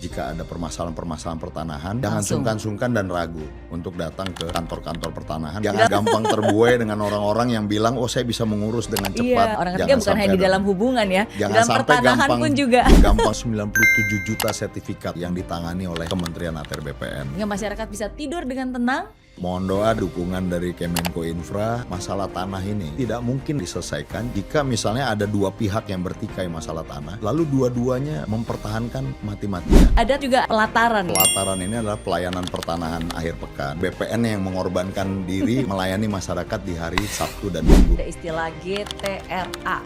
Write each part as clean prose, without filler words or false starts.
jika ada permasalahan-permasalahan pertanahan, jangan Langsung. sungkan-sungkan dan ragu untuk datang ke kantor-kantor pertanahan. Jangan gampang terbuai dengan orang-orang yang bilang, oh saya bisa mengurus dengan cepat. Iya, orang ketiga Jangan bukan hanya di sampai dalam hubungan ya, di jangan dalam sampai pertanahan gampang pun juga. gampang 97 juta sertifikat yang ditangani oleh Kementerian ATR BPN. Hingga masyarakat bisa tidur dengan tenang. Mohon doa dukungan dari Kemenko Infra. Masalah tanah ini tidak mungkin diselesaikan jika misalnya ada dua pihak yang bertikai masalah tanah, lalu dua-duanya mempertahankan mati-matian. Ada juga pelataran. Pelataran ini adalah pelayanan pertanahan akhir pekan. BPN yang mengorbankan diri melayani masyarakat di hari Sabtu dan Minggu. Ada istilah GTRA,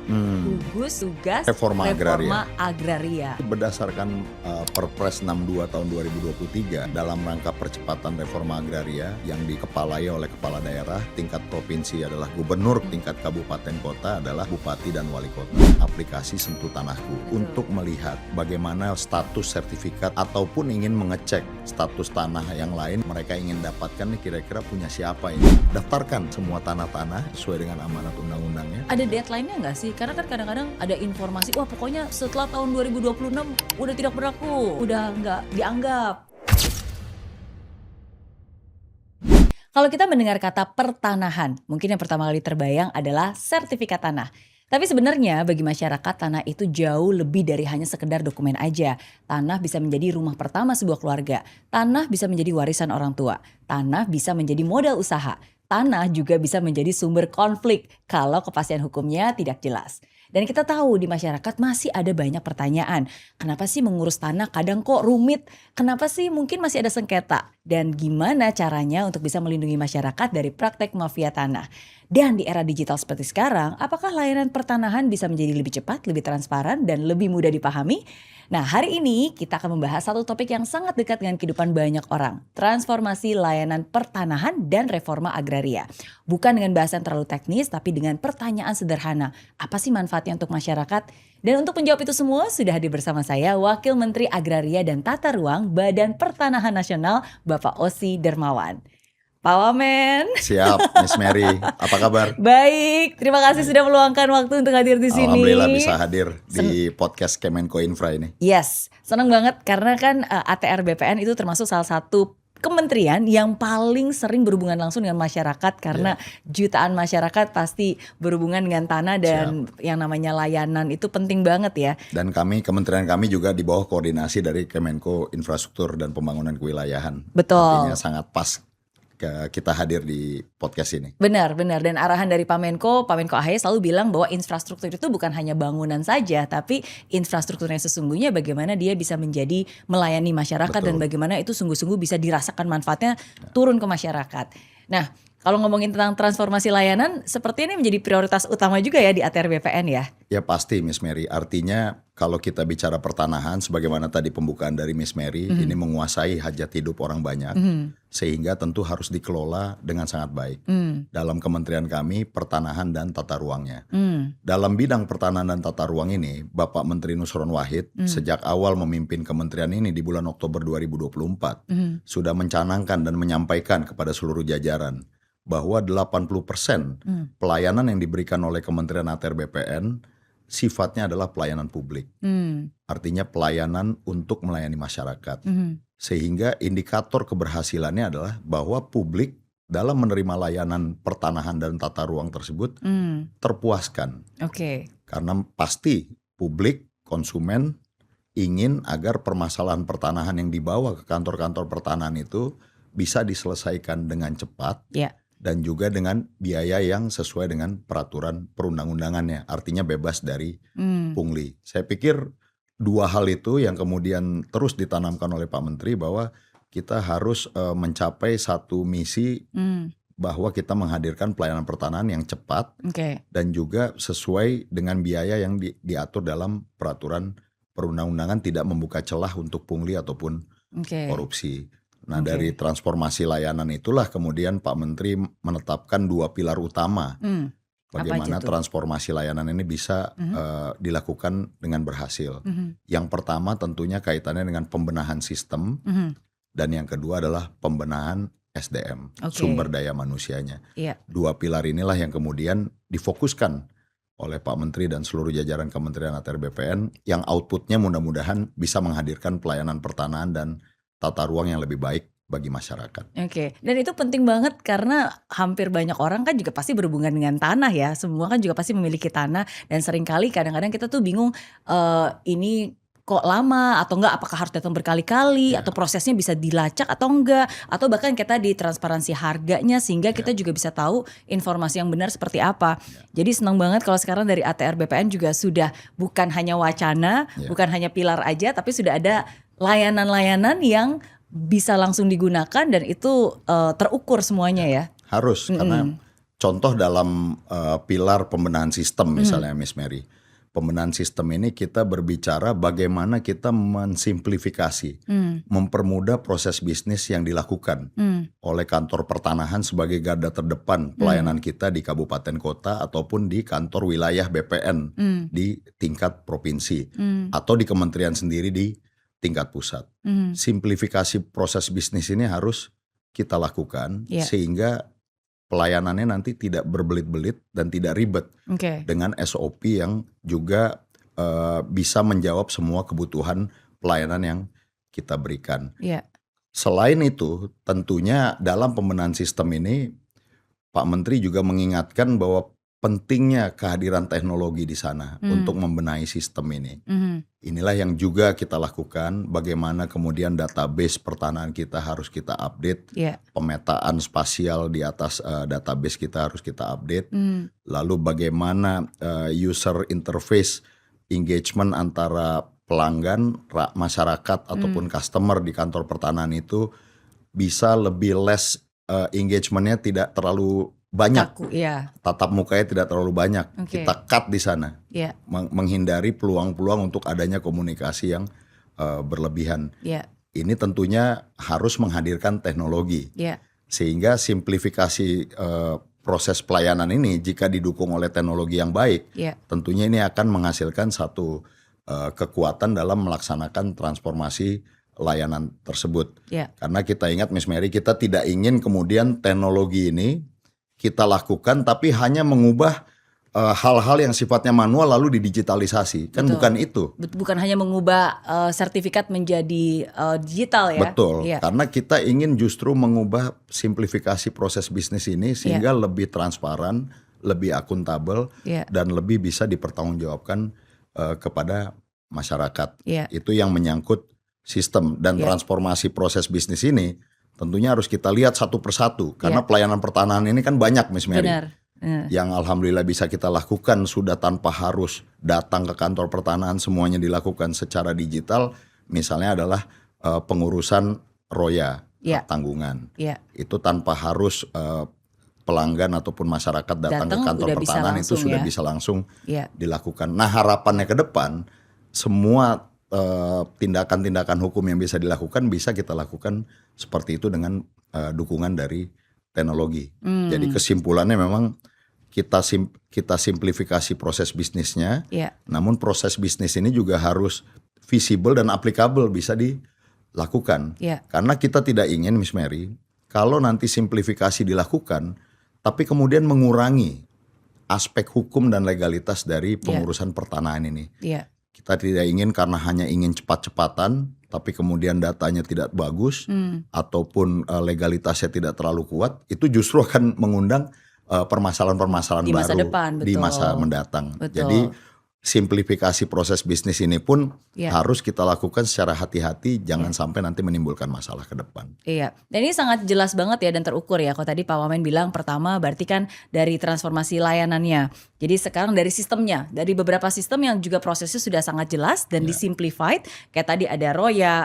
gugus tugas Reforma agraria. Berdasarkan Perpres 62 tahun 2023 dalam rangka percepatan reforma agraria yang dikepalai oleh kepala daerah, tingkat provinsi adalah gubernur, tingkat kabupaten kota adalah bupati dan wali kota. Aplikasi Sentuh Tanahku untuk melihat bagaimana status sertifikat ataupun ingin mengecek status tanah yang lain mereka ingin dapatkan nih, kira-kira punya siapa ini. Daftarkan semua tanah-tanah sesuai dengan amanat undang-undangnya. Ada deadline-nya nggak sih? Karena kan kadang-kadang ada informasi, wah pokoknya setelah tahun 2026 udah tidak berlaku, udah nggak dianggap. Kalau kita mendengar kata pertanahan, mungkin yang pertama kali terbayang adalah sertifikat tanah. Tapi sebenarnya bagi masyarakat tanah itu jauh lebih dari hanya sekedar dokumen aja. Tanah bisa menjadi rumah pertama sebuah keluarga. Tanah bisa menjadi warisan orang tua. Tanah bisa menjadi modal usaha. Tanah juga bisa menjadi sumber konflik kalau kepastian hukumnya tidak jelas. Dan kita tahu di masyarakat masih ada banyak pertanyaan. Kenapa sih mengurus tanah kadang kok rumit? Kenapa sih mungkin masih ada sengketa? Dan gimana caranya untuk bisa melindungi masyarakat dari praktek mafia tanah? Dan di era digital seperti sekarang, apakah layanan pertanahan bisa menjadi lebih cepat, lebih transparan, dan lebih mudah dipahami? Nah, hari ini kita akan membahas satu topik yang sangat dekat dengan kehidupan banyak orang. Transformasi layanan pertanahan dan reforma agraria. Bukan dengan bahasan terlalu teknis, tapi dengan pertanyaan sederhana. Apa sih manfaatnya untuk masyarakat? Dan untuk menjawab itu semua, sudah hadir bersama saya Wakil Menteri Agraria dan Tata Ruang Badan Pertanahan Nasional, Bapak Ossi Dermawan. Pak Wamen. Siap, Miss Mary. Apa kabar? Baik, terima kasih sudah meluangkan waktu untuk hadir di sini. Alhamdulillah bisa hadir di podcast Kemenko Infra ini. Yes, senang banget karena kan ATR BPN itu termasuk salah satu kementerian yang paling sering berhubungan langsung dengan masyarakat karena jutaan masyarakat pasti berhubungan dengan tanah dan yang namanya layanan itu penting banget ya. Dan kementerian kami juga di bawah koordinasi dari Kemenko Infrastruktur dan Pembangunan Kewilayahan. Betul. Artinya sangat pas kita hadir di podcast ini. Benar. Dan arahan dari Pak Menko AHY selalu bilang bahwa infrastruktur itu bukan hanya bangunan saja, tapi infrastrukturnya sesungguhnya bagaimana dia bisa menjadi melayani masyarakat. Betul. Dan bagaimana itu sungguh-sungguh bisa dirasakan manfaatnya turun ke masyarakat. Nah, kalau ngomongin tentang transformasi layanan, seperti ini menjadi prioritas utama juga ya di ATR BPN ya? Ya pasti Miss Mary, artinya kalau kita bicara pertanahan sebagaimana tadi pembukaan dari Miss Mary, ini menguasai hajat hidup orang banyak, sehingga tentu harus dikelola dengan sangat baik. Dalam kementerian kami, pertanahan dan tata ruangnya. Dalam bidang pertanahan dan tata ruang ini, Bapak Menteri Nusron Wahid sejak awal memimpin kementerian ini di bulan Oktober 2024, sudah mencanangkan dan menyampaikan kepada seluruh jajaran bahwa 80% pelayanan yang diberikan oleh Kementerian ATR BPN sifatnya adalah pelayanan publik. Artinya pelayanan untuk melayani masyarakat. Sehingga indikator keberhasilannya adalah bahwa publik dalam menerima layanan pertanahan dan tata ruang tersebut terpuaskan. Karena pasti publik, konsumen ingin agar permasalahan pertanahan yang dibawa ke kantor-kantor pertanahan itu bisa diselesaikan dengan cepat. Dan juga dengan biaya yang sesuai dengan peraturan perundang-undangannya, artinya bebas dari pungli. Saya pikir dua hal itu yang kemudian terus ditanamkan oleh Pak Menteri bahwa kita harus mencapai satu misi bahwa kita menghadirkan pelayanan pertanahan yang cepat dan juga sesuai dengan biaya yang diatur dalam peraturan perundang-undangan, tidak membuka celah untuk pungli ataupun korupsi. Nah dari transformasi layanan itulah kemudian Pak Menteri menetapkan dua pilar utama. Bagaimana transformasi layanan ini bisa dilakukan dengan berhasil. Yang pertama tentunya kaitannya dengan pembenahan sistem. Dan yang kedua adalah pembenahan SDM, sumber daya manusianya. Dua pilar inilah yang kemudian difokuskan oleh Pak Menteri dan seluruh jajaran Kementerian ATR BPN yang outputnya mudah-mudahan bisa menghadirkan pelayanan pertanahan dan tata ruang yang lebih baik bagi masyarakat. Oke, dan itu penting banget karena hampir banyak orang kan juga pasti berhubungan dengan tanah ya. Semua kan juga pasti memiliki tanah dan seringkali kadang-kadang kita tuh bingung ini kok lama atau enggak, apakah harus datang berkali-kali atau prosesnya bisa dilacak atau enggak, atau bahkan kita di transparansi harganya sehingga kita juga bisa tahu informasi yang benar seperti apa. Jadi senang banget kalau sekarang dari ATR BPN juga sudah bukan hanya wacana, bukan hanya pilar aja, tapi sudah ada layanan-layanan yang bisa langsung digunakan dan itu terukur semuanya ya. Harus, karena contoh dalam pilar pembenahan sistem misalnya Miss Mary. Pembenahan sistem ini kita berbicara bagaimana kita mensimplifikasi, mempermudah proses bisnis yang dilakukan oleh kantor pertanahan sebagai garda terdepan pelayanan kita di kabupaten kota ataupun di kantor wilayah BPN di tingkat provinsi atau di kementerian sendiri di tingkat pusat. Simplifikasi proses bisnis ini harus kita lakukan sehingga pelayanannya nanti tidak berbelit-belit dan tidak ribet dengan SOP yang juga bisa menjawab semua kebutuhan pelayanan yang kita berikan. Selain itu, tentunya dalam pembenahan sistem ini Pak Menteri juga mengingatkan bahwa pentingnya kehadiran teknologi di sana untuk membenahi sistem ini. Inilah yang juga kita lakukan, bagaimana kemudian database pertanahan kita harus kita update, pemetaan spasial di atas database kita harus kita update, lalu bagaimana user interface engagement antara pelanggan, masyarakat ataupun customer di kantor pertanahan itu bisa lebih less engagementnya tidak terlalu banyak, tatap mukanya tidak terlalu banyak, kita cut di sana, menghindari peluang-peluang untuk adanya komunikasi yang berlebihan. Ini tentunya harus menghadirkan teknologi, sehingga simplifikasi proses pelayanan ini jika didukung oleh teknologi yang baik, tentunya ini akan menghasilkan satu kekuatan dalam melaksanakan transformasi layanan tersebut. Karena kita ingat Miss Mary, kita tidak ingin kemudian teknologi ini kita lakukan tapi hanya mengubah hal-hal yang sifatnya manual lalu didigitalisasi. Kan bukan itu. Bukan hanya mengubah sertifikat menjadi digital ya. Betul, karena kita ingin justru mengubah simplifikasi proses bisnis ini sehingga lebih transparan, lebih akuntabel dan lebih bisa dipertanggungjawabkan kepada masyarakat. Itu yang menyangkut sistem dan transformasi proses bisnis ini. Tentunya harus kita lihat satu persatu karena pelayanan pertanahan ini kan banyak Miss Mary. Yang alhamdulillah bisa kita lakukan sudah tanpa harus datang ke kantor pertanahan, semuanya dilakukan secara digital. Misalnya adalah pengurusan roya, tanggungan. Itu tanpa harus pelanggan ataupun masyarakat datang ke kantor pertanahan, itu sudah bisa langsung dilakukan. Nah, harapannya ke depan semua tindakan-tindakan hukum yang bisa dilakukan bisa kita lakukan seperti itu dengan dukungan dari teknologi. Jadi kesimpulannya memang kita simplifikasi proses bisnisnya, namun proses bisnis ini juga harus visible dan applicable, bisa dilakukan. Karena kita tidak ingin Miss Mary kalau nanti simplifikasi dilakukan tapi kemudian mengurangi aspek hukum dan legalitas dari pengurusan pertanahan ini. Kita tidak ingin karena hanya ingin cepat-cepatan, tapi kemudian datanya tidak bagus, ataupun legalitasnya tidak terlalu kuat, itu justru akan mengundang permasalahan-permasalahan baru di masa mendatang. Jadi simplifikasi proses bisnis ini pun harus kita lakukan secara hati-hati, jangan sampai nanti menimbulkan masalah ke depan. Dan ini sangat jelas banget ya dan terukur ya. Kalau tadi Pak Wamen bilang pertama berarti kan dari transformasi layanannya. Jadi sekarang dari sistemnya, dari beberapa sistem yang juga prosesnya sudah sangat jelas dan disimplified. Kayak tadi ada ROYA,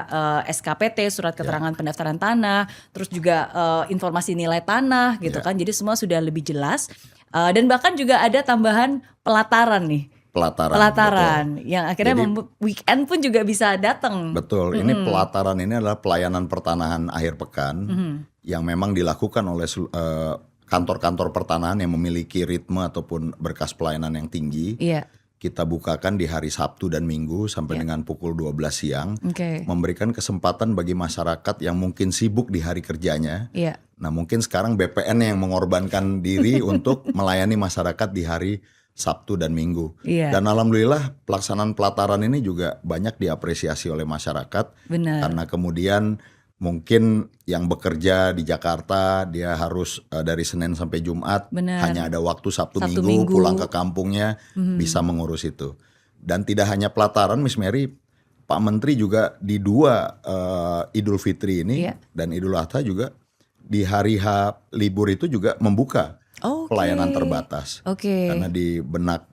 SKPT, surat keterangan pendaftaran tanah, terus juga informasi nilai tanah gitu kan. Jadi semua sudah lebih jelas. Dan bahkan juga ada tambahan pelataran nih. Pelataran yang akhirnya weekend pun juga bisa datang. Betul, ini pelataran ini adalah pelayanan pertanahan akhir pekan yang memang dilakukan oleh kantor-kantor pertanahan yang memiliki ritme ataupun berkas pelayanan yang tinggi. Kita bukakan di hari Sabtu dan Minggu sampai dengan pukul 12 siang. Memberikan kesempatan bagi masyarakat yang mungkin sibuk di hari kerjanya. Nah, mungkin sekarang BPN yang mengorbankan diri untuk melayani masyarakat di hari Sabtu dan Minggu. Iya, Dan alhamdulillah pelaksanaan pelataran ini juga banyak diapresiasi oleh masyarakat benar, karena kemudian mungkin yang bekerja di Jakarta dia harus dari Senin sampai Jumat benar. hanya ada waktu Sabtu Sabtu Minggu Minggu. pulang ke kampungnya bisa mengurus itu. Dan tidak hanya pelataran Miss Mary, Pak Menteri juga di dua Idul Fitri ini Iya. dan Idul Adha juga di hari H libur itu juga membuka Oke. pelayanan terbatas. Oke. Karena di benak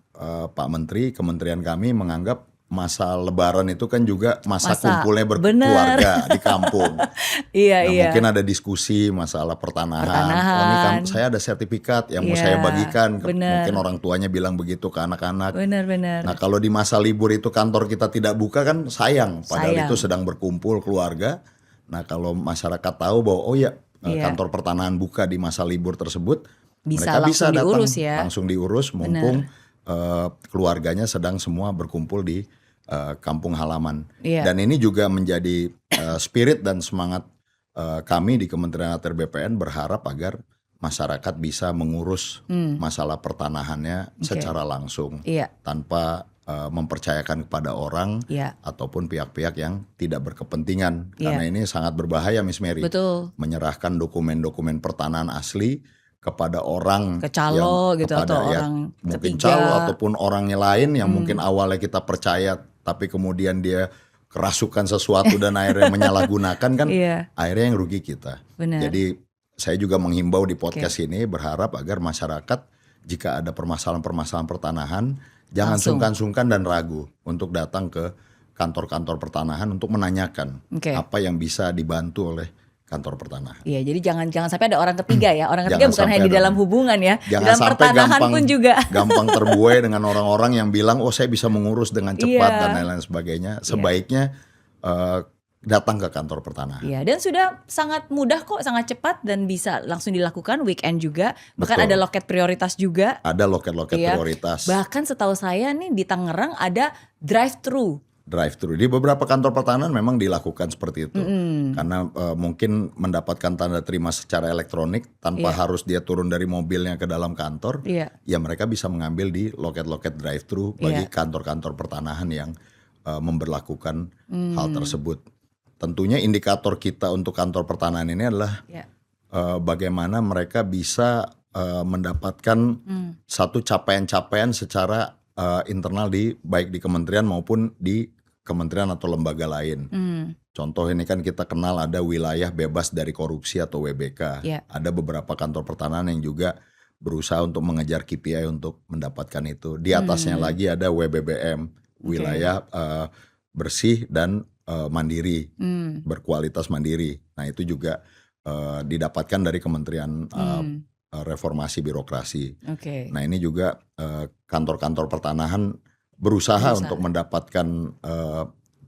Pak Menteri, kementerian kami menganggap masa Lebaran itu kan juga masa kumpulnya berkeluarga di kampung. Iya, Nah, iya. mungkin ada diskusi masalah pertanahan. Oh, ini kan saya ada sertifikat yang mau Iya, saya bagikan. benar. Mungkin orang tuanya bilang begitu ke anak-anak. Benar-benar. Nah, kalau di masa libur itu kantor kita tidak buka kan sayang. Padahal Sayang. itu sedang berkumpul keluarga. Nah, kalau masyarakat tahu bahwa oh ya Iya. kantor pertanahan buka di masa libur tersebut, Bisa mereka bisa langsung datang diurus ya. langsung diurus mumpung keluarganya sedang semua berkumpul di kampung halaman. Iya. Dan ini juga menjadi spirit dan semangat kami di Kementerian ATR BPN berharap agar masyarakat bisa mengurus masalah pertanahannya secara langsung Iya, tanpa mempercayakan kepada orang iya. ataupun pihak-pihak yang tidak berkepentingan. Iya. Karena ini sangat berbahaya Miss Mary. Betul. Menyerahkan dokumen-dokumen pertanahan asli kepada orang Ke calo yang gitu kepada atau ya, orang mungkin ketiga. calo ataupun orangnya lain yang mungkin awalnya kita percaya tapi kemudian dia kerasukan sesuatu dan akhirnya menyalahgunakan kan Iya, akhirnya yang rugi kita. benar. Jadi saya juga menghimbau di podcast ini berharap agar masyarakat jika ada permasalahan-permasalahan pertanahan jangan Langsung. sungkan-sungkan dan ragu untuk datang ke kantor-kantor pertanahan untuk menanyakan Oke. apa yang bisa dibantu oleh kantor pertanahan. Iya, jadi jangan sampai ada orang ketiga ya. Orang ketiga Jangan bukan hanya sampai di dalam hubungan ya, Jangan dalam sampai pertanahan pun juga. gampang terbuai dengan orang-orang yang bilang oh saya bisa mengurus dengan cepat Iya. dan lain-lain sebagainya. Sebaiknya datang ke kantor pertanahan. Iya, dan sudah sangat mudah kok, sangat cepat dan bisa langsung dilakukan weekend juga. Bahkan Betul. ada loket prioritas juga. Ada loket-loket Iya. prioritas. Bahkan setahu saya nih di Tangerang ada drive-thru. Drive-thru di beberapa kantor pertanahan memang dilakukan seperti itu karena mungkin mendapatkan tanda terima secara elektronik tanpa harus dia turun dari mobilnya ke dalam kantor, Iya. ya mereka bisa mengambil di loket-loket drive-thru bagi kantor-kantor pertanahan yang memberlakukan hal tersebut. Tentunya indikator kita untuk kantor pertanahan ini adalah Iya. bagaimana mereka bisa mendapatkan satu capaian-capaian secara internal di baik di kementerian maupun di kementerian atau lembaga lain. Contoh ini kan kita kenal ada wilayah bebas dari korupsi atau WBK. Iya. Ada beberapa kantor pertanahan yang juga berusaha untuk mengejar KPI untuk mendapatkan itu. Di atasnya lagi ada WBBM, wilayah bersih dan mandiri, berkualitas mandiri. Nah itu juga didapatkan dari Kementerian Reformasi Birokrasi. Oke. Nah ini juga kantor-kantor pertanahan berusaha untuk mendapatkan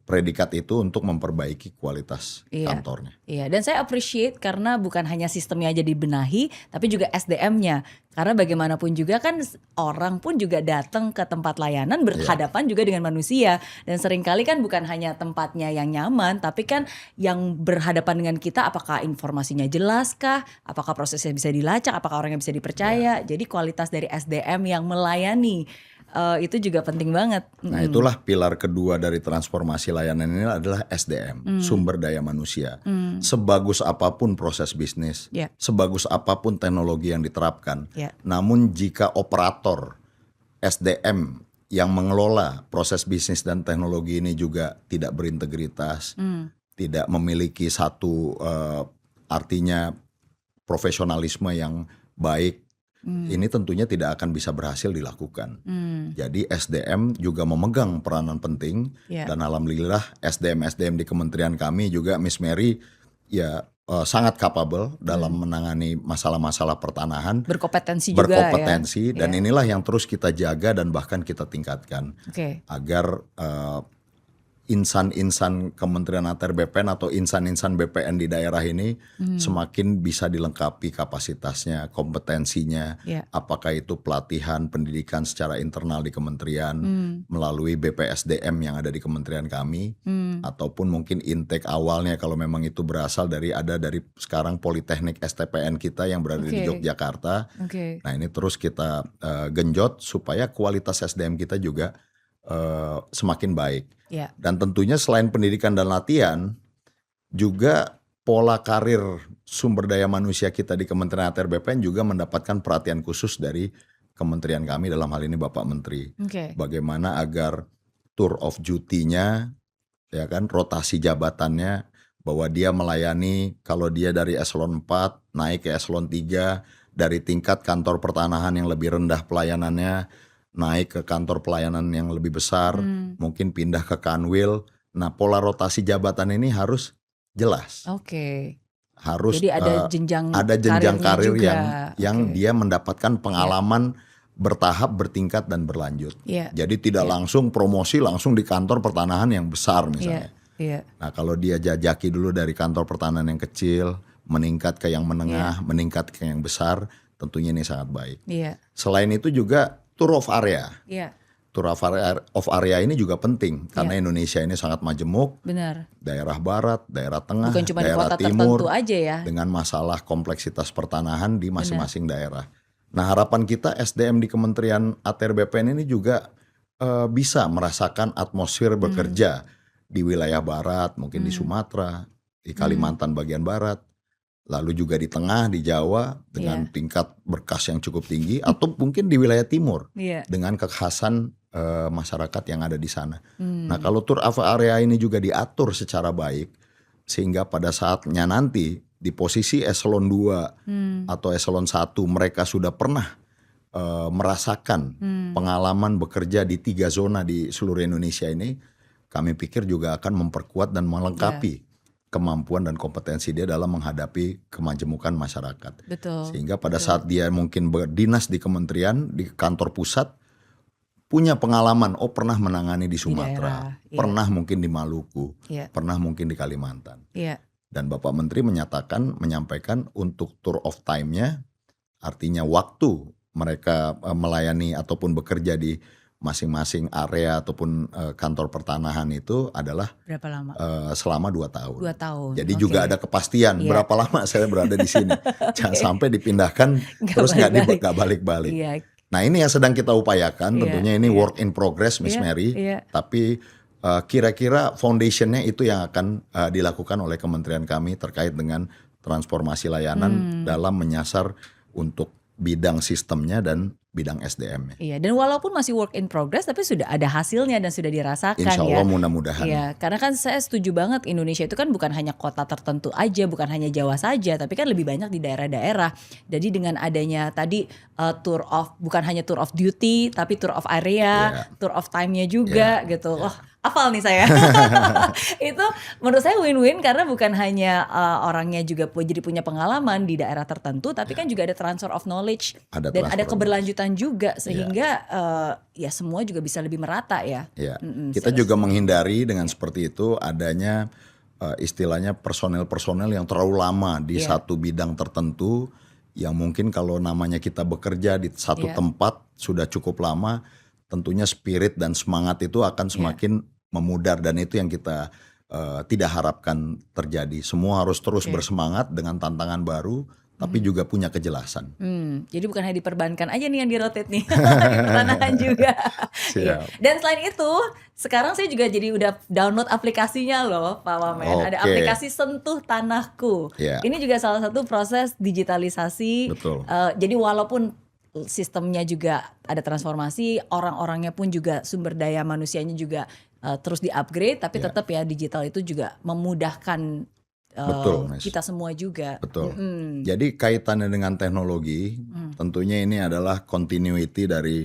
predikat itu untuk memperbaiki kualitas kantornya. Iya, dan saya appreciate karena bukan hanya sistemnya aja dibenahi, tapi juga SDM-nya. Karena bagaimanapun juga kan orang pun juga datang ke tempat layanan berhadapan juga dengan manusia. Dan seringkali kan bukan hanya tempatnya yang nyaman, tapi kan yang berhadapan dengan kita apakah informasinya jelas kah? Apakah prosesnya bisa dilacak? Apakah orangnya bisa dipercaya? Jadi kualitas dari SDM yang melayani itu juga penting banget. Nah itulah pilar kedua dari transformasi layanan ini adalah SDM, sumber daya manusia. Sebagus apapun proses bisnis, sebagus apapun teknologi yang diterapkan, namun jika operator SDM yang mengelola proses bisnis dan teknologi ini juga tidak berintegritas, tidak memiliki satu artinya profesionalisme yang baik, ini tentunya tidak akan bisa berhasil dilakukan. Jadi SDM juga memegang peranan penting dan alhamdulillah SDM di kementerian kami juga Miss Mary ya sangat capable dalam menangani masalah-masalah pertanahan. Berkompetensi juga berkompetensi dan inilah yang terus kita jaga dan bahkan kita tingkatkan agar insan-insan Kementerian ATR BPN atau insan-insan BPN di daerah ini semakin bisa dilengkapi kapasitasnya, kompetensinya, Ya. apakah itu pelatihan pendidikan secara internal di kementerian melalui BPSDM yang ada di kementerian kami, ataupun mungkin intake awalnya kalau memang itu berasal dari sekarang Politeknik STPN kita yang berada di Oke. Yogyakarta. Oke. Nah ini terus kita genjot supaya kualitas SDM kita juga semakin baik. Ya. Dan tentunya selain pendidikan dan latihan, juga pola karir sumber daya manusia kita di Kementerian ATR BPN juga mendapatkan perhatian khusus dari kementerian kami, dalam hal ini Bapak Menteri. Oke. Bagaimana agar tour of duty-nya, ya kan, rotasi jabatannya, bahwa dia melayani, kalau dia dari eselon 4 naik ke eselon 3, dari tingkat kantor pertanahan yang lebih rendah pelayanannya naik ke kantor pelayanan yang lebih besar, mungkin pindah ke Kanwil. Nah, pola rotasi jabatan ini harus jelas. Oke. Harus Jadi ada jenjang ada jenjang karirnya karir juga. yang Oke. dia mendapatkan pengalaman bertahap, bertingkat dan berlanjut. Iya. Jadi tidak langsung promosi langsung di kantor pertanahan yang besar misalnya. Iya. Nah, kalau dia jajaki dulu dari kantor pertahanan yang kecil, meningkat ke yang menengah, meningkat ke yang besar, tentunya ini sangat baik. Iya. Selain itu juga tour of area. Iya. Tour of area ini juga penting karena Indonesia ini sangat majemuk, Benar. daerah barat, daerah tengah, Bukan cuma di daerah kota timur, tertentu aja ya. dengan masalah kompleksitas pertanahan di masing-masing daerah. Nah, harapan kita SDM di Kementerian ATR BPN ini juga bisa merasakan atmosfer bekerja di wilayah barat, mungkin di Sumatera, di Kalimantan bagian barat, lalu juga di tengah, di Jawa dengan tingkat berkas yang cukup tinggi, atau mungkin di wilayah timur Iya. dengan kekhasan masyarakat yang ada di sana. Nah, kalau tour of area ini juga diatur secara baik, sehingga pada saatnya nanti di posisi eselon 2 atau eselon 1 mereka sudah pernah merasakan pengalaman bekerja di 3 zona di seluruh Indonesia ini, kami pikir juga akan memperkuat dan melengkapi kemampuan dan kompetensi dia dalam menghadapi kemajemukan masyarakat. Betul. Sehingga pada saat dia mungkin berdinas di kementerian, di kantor pusat, punya pengalaman, pernah menangani di Sumatera, daerah, pernah mungkin di Maluku, Iya. pernah mungkin di Kalimantan. Iya. Dan Bapak Menteri menyampaikan untuk tour of time-nya, artinya waktu mereka melayani ataupun bekerja di masing-masing area ataupun kantor pertanahan itu adalah Berapa lama? selama 2 tahun. 2 tahun. Jadi Oke. juga ada kepastian berapa lama saya berada di sini. Jangan sampai dipindahkan terus balik-balik. nggak balik-balik. Iya. Nah, ini yang sedang kita upayakan. Tentunya ini work in progress, Miss Iya, Mary. iya. Tapi kira-kira foundationnya itu yang akan dilakukan oleh kementerian kami terkait dengan transformasi layanan dalam menyasar untuk bidang sistemnya dan bidang SDM-nya. Iya, dan walaupun masih work in progress tapi sudah ada hasilnya dan sudah dirasakan Insya ya. Allah mudah-mudahan. Iya, karena kan saya setuju banget Indonesia itu kan bukan hanya kota tertentu aja, bukan hanya Jawa saja, tapi kan lebih banyak di daerah-daerah. Jadi dengan adanya tadi bukan hanya tour of duty, tapi tour of area, tour of time-nya juga gitu. Wah, hafal nih saya. Itu menurut saya win-win karena bukan hanya orangnya juga jadi punya pengalaman di daerah tertentu, tapi kan juga ada transfer of knowledge dan ada keberlanjutan juga sehingga ya semua juga bisa lebih merata ya. Ya, kita juga menghindari dengan seperti itu adanya istilahnya personel-personel yang terlalu lama di satu bidang tertentu, yang mungkin kalau namanya kita bekerja di satu tempat sudah cukup lama, tentunya spirit dan semangat itu akan semakin memudar, dan itu yang kita tidak harapkan terjadi. Semua harus terus bersemangat dengan tantangan baru, tapi juga punya kejelasan. Jadi bukan hanya diperbankan aja nih yang di-rotate nih, di pertanahan juga. Iya. Dan selain itu, sekarang saya juga jadi udah download aplikasinya loh, Pak Wamen. Ada aplikasi Sentuh Tanahku. Ini juga salah satu proses digitalisasi. Betul. Jadi walaupun sistemnya juga ada transformasi, orang-orangnya pun juga sumber daya manusianya juga terus di-upgrade, tapi tetap ya digital itu juga memudahkan Betul, kita semua juga. Betul. Jadi kaitannya dengan teknologi, tentunya ini adalah continuity dari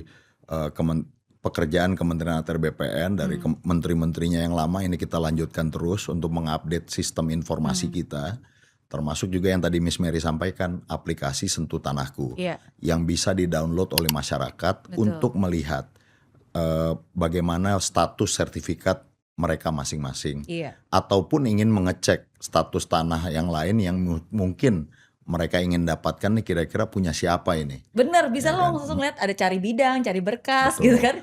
pekerjaan Kementerian ATR BPN dari menteri-menterinya yang lama. Ini kita lanjutkan terus untuk mengupdate sistem informasi kita, termasuk juga yang tadi Miss Mary sampaikan, aplikasi Sentuh Tanahku yang bisa di-download oleh masyarakat untuk melihat bagaimana status sertifikat mereka masing-masing. Iya. Ataupun ingin mengecek status tanah yang lain yang mungkin mereka ingin dapatkan nih, kira-kira punya siapa ini. Bener, bisa Ya lo kan? langsung lihat ada cari bidang, cari berkas Betul. gitu kan.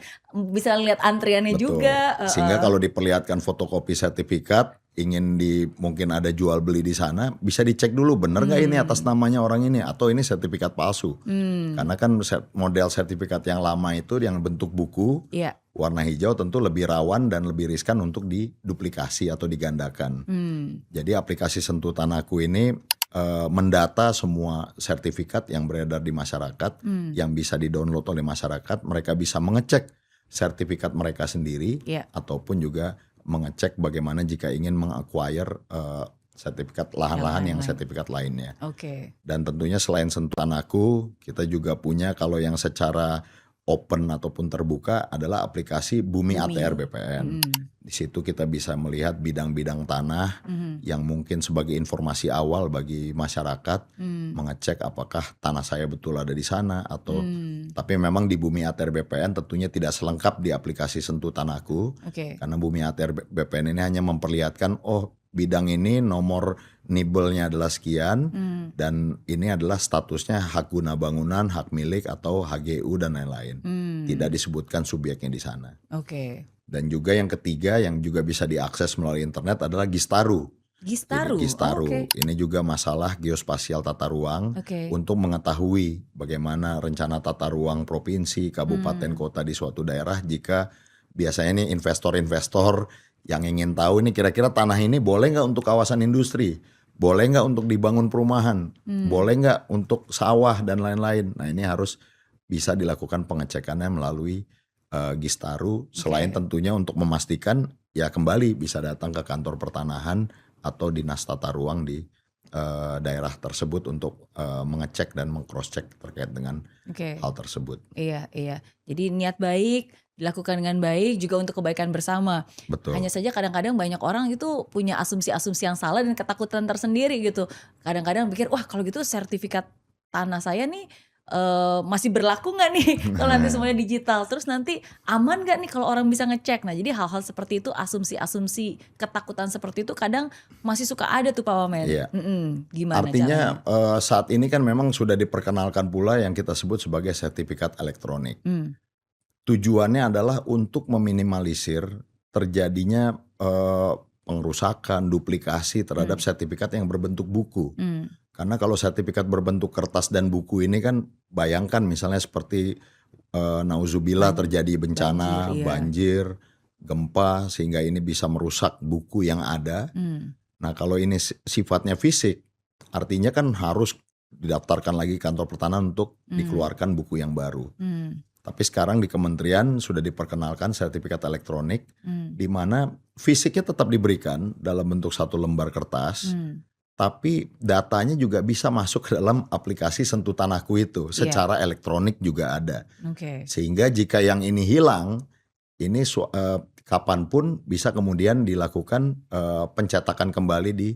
Bisa lihat antriannya Betul. juga. Sehingga kalau diperlihatkan fotokopi sertifikat, ingin mungkin ada jual beli di sana, bisa dicek dulu bener gak ini atas namanya orang ini atau ini sertifikat palsu. Karena kan model sertifikat yang lama itu yang bentuk buku Iya. warna hijau tentu lebih rawan dan lebih riskan untuk diduplikasi atau digandakan. Jadi aplikasi Sentuh Tanahku ini mendata semua sertifikat yang beredar di masyarakat yang bisa di-download oleh masyarakat. Mereka bisa mengecek sertifikat mereka sendiri ataupun juga mengecek bagaimana jika ingin meng-acquire sertifikat lahan-lahan yang sertifikat lainnya. Oke. Dan tentunya selain Sentuh Tanahku, kita juga punya kalau yang secara open ataupun terbuka adalah aplikasi Bumi ATR BPN. Di situ kita bisa melihat bidang-bidang tanah yang mungkin sebagai informasi awal bagi masyarakat mengecek apakah tanah saya betul ada di sana atau tapi memang di Bumi ATR BPN tentunya tidak selengkap di aplikasi Sentuh Tanahku. Karena Bumi ATR BPN ini hanya memperlihatkan bidang ini nomor nibelnya adalah sekian dan ini adalah statusnya hak guna bangunan, hak milik atau HGU dan lain-lain. Tidak disebutkan subjeknya di sana. Dan juga yang ketiga yang juga bisa diakses melalui internet adalah Gistaru. Gistaru. Ini juga masalah geospasial tata ruang untuk mengetahui bagaimana rencana tata ruang provinsi, kabupaten, kota di suatu daerah jika biasanya nih investor-investor yang ingin tahu ini kira-kira tanah ini boleh nggak untuk kawasan industri, boleh nggak untuk dibangun perumahan, boleh nggak untuk sawah dan lain-lain. Nah ini harus bisa dilakukan pengecekannya melalui Gistaru. Selain tentunya untuk memastikan ya kembali bisa datang ke kantor pertanahan atau dinas tata ruang di daerah tersebut untuk mengecek dan meng-cross-check terkait dengan hal tersebut. Iya. Jadi niat baik dilakukan dengan baik juga untuk kebaikan bersama. Betul. Hanya saja kadang-kadang banyak orang itu punya asumsi-asumsi yang salah dan ketakutan tersendiri gitu. Kadang-kadang pikir wah kalau gitu sertifikat tanah saya nih masih berlaku nggak nih kalau nanti semuanya digital. Terus nanti aman nggak nih kalau orang bisa ngecek. Nah jadi hal-hal seperti itu, asumsi-asumsi ketakutan seperti itu kadang masih suka ada tuh Pak Wamen. Iya. Gimana Artinya saat ini kan memang sudah diperkenalkan pula yang kita sebut sebagai sertifikat elektronik. Tujuannya adalah untuk meminimalisir terjadinya pengrusakan, duplikasi terhadap sertifikat yang berbentuk buku. Karena kalau sertifikat berbentuk kertas dan buku ini kan bayangkan misalnya seperti nauzubillah terjadi bencana, banjir, gempa sehingga ini bisa merusak buku yang ada. Nah kalau ini sifatnya fisik artinya kan harus didaftarkan lagi kantor pertanahan untuk dikeluarkan buku yang baru. Tapi sekarang di kementerian sudah diperkenalkan sertifikat elektronik di mana fisiknya tetap diberikan dalam bentuk satu lembar kertas. Tapi datanya juga bisa masuk ke dalam aplikasi Sentuh Tanahku itu secara elektronik juga ada. Sehingga jika yang ini hilang, ini kapanpun bisa kemudian dilakukan pencetakan kembali di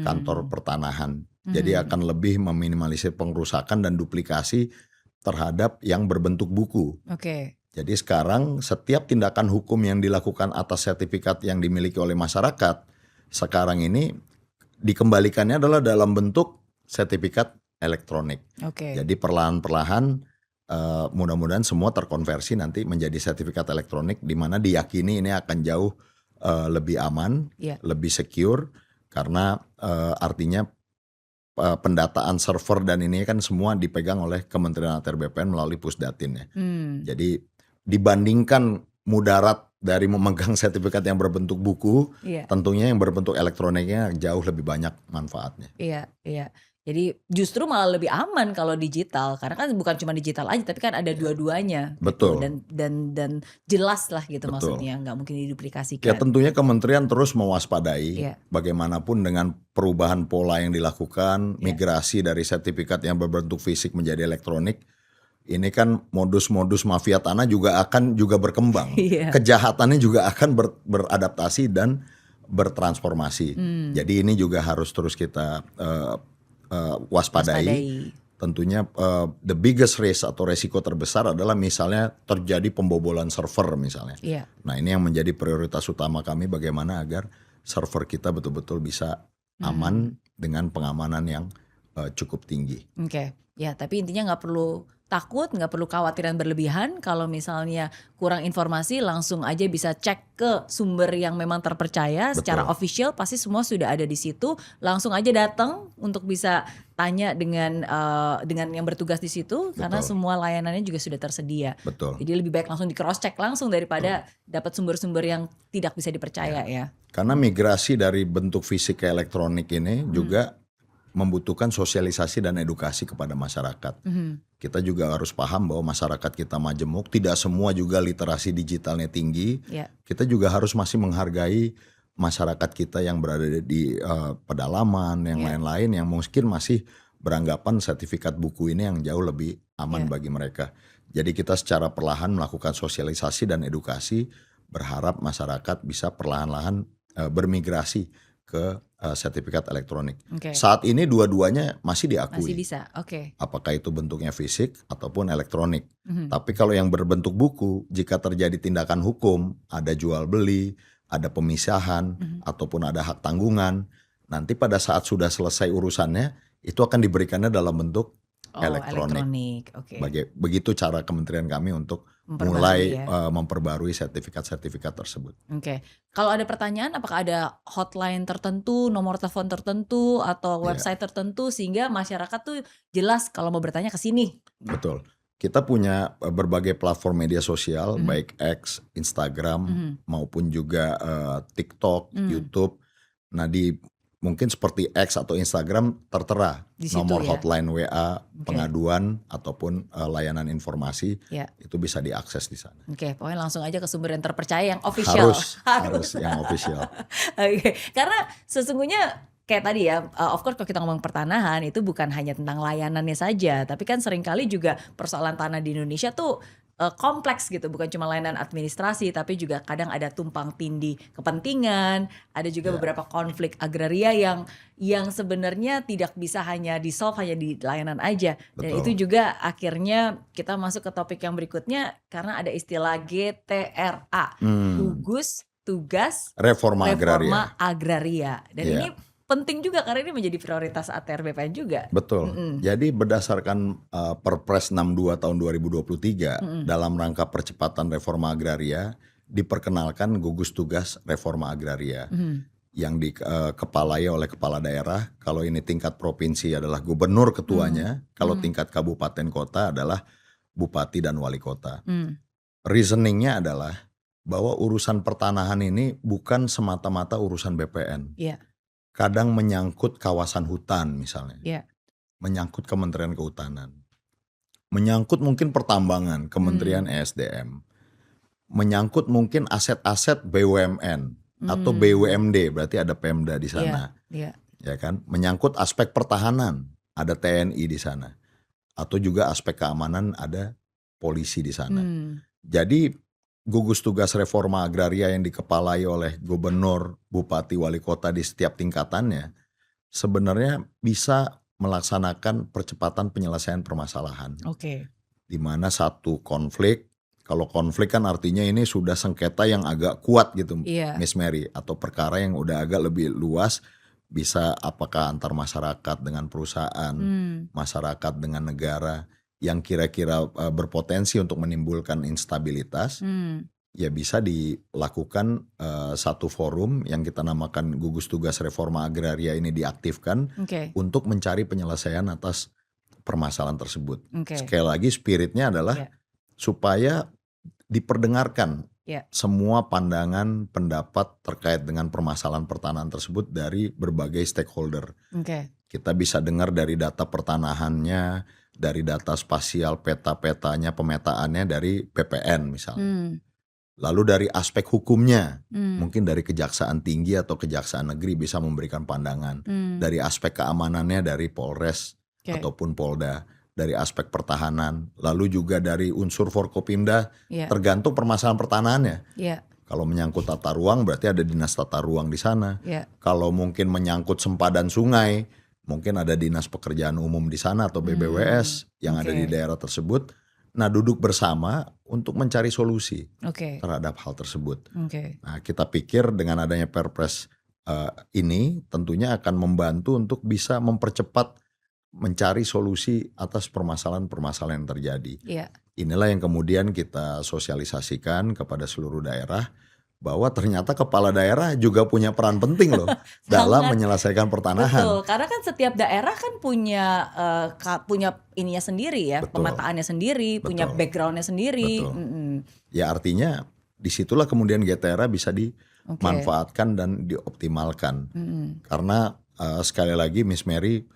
kantor pertanahan. Jadi akan lebih meminimalisir pengrusakan dan duplikasi terhadap yang berbentuk buku. Jadi sekarang setiap tindakan hukum yang dilakukan atas sertifikat yang dimiliki oleh masyarakat sekarang ini dikembalikannya adalah dalam bentuk sertifikat elektronik. Jadi perlahan-perlahan mudah-mudahan semua terkonversi nanti menjadi sertifikat elektronik di mana diyakini ini akan jauh lebih aman, lebih secure karena artinya pendataan server dan ini kan semua dipegang oleh Kementerian ATR BPN melalui Pusdatin ya. Jadi dibandingkan mudarat dari memegang sertifikat yang berbentuk buku, tentunya yang berbentuk elektroniknya jauh lebih banyak manfaatnya. Iya. Jadi justru malah lebih aman kalau digital karena kan bukan cuma digital aja tapi kan ada dua-duanya. Betul. Gitu. Dan jelas lah gitu maksudnya nggak mungkin diduplikasikan. Ya tentunya kementerian terus mewaspadai bagaimanapun dengan perubahan pola yang dilakukan, migrasi dari sertifikat yang berbentuk fisik menjadi elektronik. Ini kan modus-modus mafia tanah juga akan berkembang. Kejahatannya juga akan beradaptasi dan bertransformasi. Jadi ini juga harus terus kita waspadai tentunya the biggest risk atau resiko terbesar adalah misalnya terjadi pembobolan server misalnya. Iya. Nah ini yang menjadi prioritas utama kami, bagaimana agar server kita betul-betul bisa aman dengan pengamanan yang cukup tinggi. Oke, ya tapi intinya nggak perlu takut, nggak perlu khawatiran berlebihan. Kalau misalnya kurang informasi, langsung aja bisa cek ke sumber yang memang terpercaya. Secara official pasti semua sudah ada di situ. Langsung aja datang untuk bisa tanya dengan yang bertugas di situ, karena semua layanannya juga sudah tersedia. Betul. Jadi lebih baik langsung di cross check langsung daripada dapat sumber-sumber yang tidak bisa dipercaya ya. Karena migrasi dari bentuk fisik ke elektronik ini juga membutuhkan sosialisasi dan edukasi kepada masyarakat. Kita juga harus paham bahwa masyarakat kita majemuk, tidak semua juga literasi digitalnya tinggi. Kita juga harus masih menghargai masyarakat kita yang berada di pedalaman, yang lain-lain yang mungkin masih beranggapan sertifikat buku ini yang jauh lebih aman bagi mereka. Jadi kita secara perlahan melakukan sosialisasi dan edukasi, berharap masyarakat bisa perlahan-lahan bermigrasi ke sertifikat elektronik. Saat ini dua-duanya masih diakui. Masih bisa, Apakah itu bentuknya fisik ataupun elektronik. Tapi kalau yang berbentuk buku, jika terjadi tindakan hukum, ada jual beli, ada pemisahan, ataupun ada hak tanggungan, nanti pada saat sudah selesai urusannya, itu akan diberikannya dalam bentuk elektronik. Begitu cara kementerian kami untuk mulai memperbarui sertifikat-sertifikat tersebut. Kalau ada pertanyaan, apakah ada hotline tertentu, nomor telepon tertentu, atau website tertentu sehingga masyarakat tuh jelas kalau mau bertanya ke sini? Betul. Kita punya berbagai platform media sosial, baik X, Instagram, maupun juga TikTok, YouTube. Nah mungkin seperti X atau Instagram tertera nomor hotline WA, pengaduan ataupun layanan informasi, itu bisa diakses di sana. Pokoknya langsung aja ke sumber yang terpercaya, yang official. Harus yang official. Karena sesungguhnya kayak tadi ya, of course kalau kita ngomong pertanahan itu bukan hanya tentang layanannya saja, tapi kan seringkali juga persoalan tanah di Indonesia tuh kompleks gitu, bukan cuma layanan administrasi, tapi juga kadang ada tumpang tindih kepentingan, ada juga beberapa konflik agraria yang sebenarnya tidak bisa hanya di-solve hanya di layanan aja. Dan itu juga akhirnya kita masuk ke topik yang berikutnya, karena ada istilah GTRA, Gugus Tugas Reforma Agraria. Dan ini penting juga karena ini menjadi prioritas ATR BPN juga. Betul. Jadi berdasarkan Perpres 62 tahun 2023 dalam rangka percepatan reforma agraria, diperkenalkan gugus tugas reforma agraria yang dikepalai oleh kepala daerah. Kalau ini tingkat provinsi adalah gubernur ketuanya, kalau tingkat kabupaten kota adalah bupati dan wali kota. Reasoningnya adalah bahwa urusan pertanahan ini bukan semata-mata urusan BPN. Kadang menyangkut kawasan hutan misalnya, menyangkut Kementerian Kehutanan, menyangkut mungkin pertambangan, Kementerian ESDM, menyangkut mungkin aset-aset BUMN atau BUMD, berarti ada Pemda di sana, ya kan? Menyangkut aspek pertahanan, ada TNI di sana, atau juga aspek keamanan, ada polisi di sana. Jadi gugus tugas reforma agraria yang dikepalai oleh gubernur, bupati, wali kota di setiap tingkatannya sebenarnya bisa melaksanakan percepatan penyelesaian permasalahan. Di mana satu konflik, kalau konflik kan artinya ini sudah sengketa yang agak kuat gitu, Miss Mary, atau perkara yang udah agak lebih luas, bisa apakah antar masyarakat dengan perusahaan, masyarakat dengan negara, yang kira-kira berpotensi untuk menimbulkan instabilitas, ya bisa dilakukan satu forum yang kita namakan gugus tugas reforma agraria ini diaktifkan untuk mencari penyelesaian atas permasalahan tersebut. Sekali lagi spiritnya adalah supaya diperdengarkan semua pandangan, pendapat terkait dengan permasalahan pertanahan tersebut dari berbagai stakeholder. Kita bisa dengar dari data pertanahannya, dari data spasial, peta-petanya, pemetaannya dari PPN misalnya. Lalu dari aspek hukumnya, mungkin dari Kejaksaan Tinggi atau Kejaksaan Negeri bisa memberikan pandangan. Dari aspek keamanannya dari Polres ataupun Polda. Dari aspek pertahanan, lalu juga dari unsur Forkopimda, tergantung permasalahan pertanahannya. Kalau menyangkut tata ruang berarti ada dinas tata ruang di sana. Kalau mungkin menyangkut sempadan sungai, mungkin ada Dinas Pekerjaan Umum di sana atau BBWS yang ada di Oke. daerah tersebut. Nah, duduk bersama untuk mencari solusi Oke. terhadap hal tersebut. Oke. Nah, kita pikir dengan adanya Perpres ini tentunya akan membantu untuk bisa mempercepat mencari solusi atas permasalahan-permasalahan yang terjadi. Iya. Inilah yang kemudian kita sosialisasikan kepada seluruh daerah bahwa ternyata kepala daerah juga punya peran penting loh dalam Sangat. menyelesaikan pertanahan. Betul, karena kan setiap daerah kan punya punya ininya sendiri ya, Betul. pemetaannya sendiri, punya Betul. backgroundnya sendiri. Betul. Ya artinya disitulah kemudian GTRA bisa dimanfaatkan dan dioptimalkan. Karena sekali lagi Miss Mary,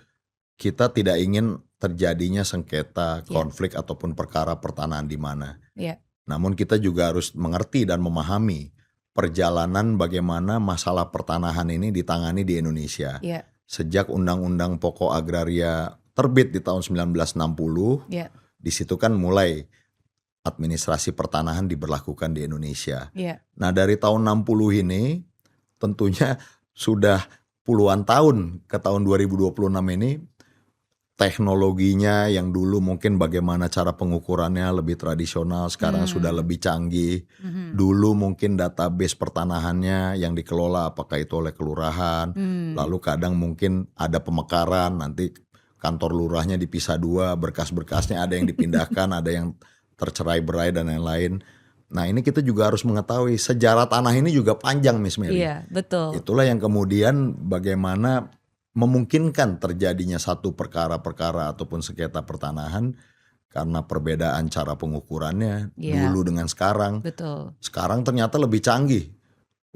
kita tidak ingin terjadinya sengketa, konflik ataupun perkara pertanahan di mana. Iya. Namun kita juga harus mengerti dan memahami perjalanan bagaimana masalah pertanahan ini ditangani di Indonesia. Iya. Sejak Undang-Undang Pokok Agraria terbit di tahun 1960, Iya. di situ kan mulai administrasi pertanahan diberlakukan di Indonesia. Iya. Nah, dari tahun 60 ini tentunya sudah puluhan tahun ke tahun 2026 ini teknologinya yang dulu mungkin bagaimana cara pengukurannya lebih tradisional, sekarang sudah lebih canggih. Dulu mungkin database pertanahannya yang dikelola apakah itu oleh kelurahan, lalu kadang mungkin ada pemekaran, nanti kantor lurahnya dipisah dua, berkas-berkasnya ada yang dipindahkan, ada yang tercerai-berai dan lain-lain. Nah, ini kita juga harus mengetahui sejarah tanah ini juga panjang, Miss Mary. Iya, betul. Itulah yang kemudian bagaimana memungkinkan terjadinya satu perkara-perkara ataupun sengketa pertanahan karena perbedaan cara pengukurannya dulu dengan sekarang. Betul. Sekarang ternyata lebih canggih.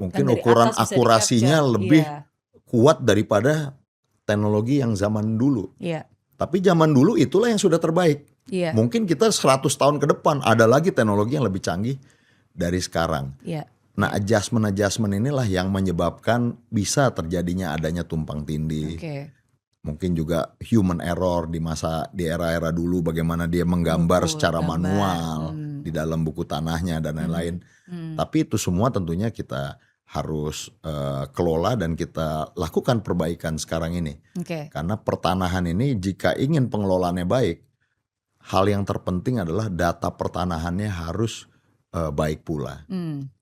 Mungkin Kan dari ukuran atas bisa akurasinya di-capture. lebih Iya. kuat daripada teknologi yang zaman dulu. Iya. Tapi zaman dulu itulah yang sudah terbaik. Iya. Mungkin kita 100 tahun ke depan ada lagi teknologi yang lebih canggih dari sekarang. Iya. Nah, adjustment inilah yang menyebabkan bisa terjadinya adanya tumpang tindih. Oke. Mungkin juga human error di era-era dulu bagaimana dia menggambar secara manual di dalam buku tanahnya dan lain-lain. Tapi itu semua tentunya kita harus kelola dan kita lakukan perbaikan sekarang ini. Oke. Karena pertanahan ini jika ingin pengelolaannya baik, hal yang terpenting adalah data pertanahannya harus baik pula.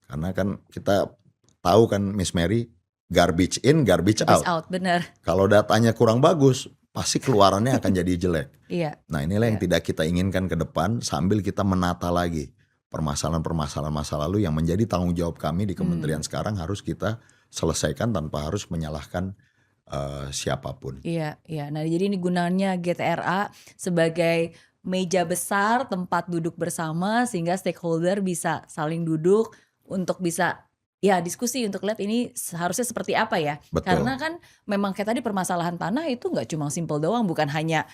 Karena kan kita tahu kan Miss Mary, garbage in, garbage out. Benar. Kalau datanya kurang bagus, pasti keluarannya akan jadi jelek. Iya. Nah, inilah yang tidak kita inginkan ke depan sambil kita menata lagi permasalahan-permasalahan masa lalu yang menjadi tanggung jawab kami di kementerian sekarang harus kita selesaikan tanpa harus menyalahkan siapapun. Iya, iya. Nah, jadi ini gunanya GTRA sebagai meja besar tempat duduk bersama sehingga stakeholder bisa saling duduk untuk bisa ya diskusi untuk lihat ini seharusnya seperti apa ya. Betul. Karena kan memang kayak tadi permasalahan tanah itu nggak cuma simple doang, bukan hanya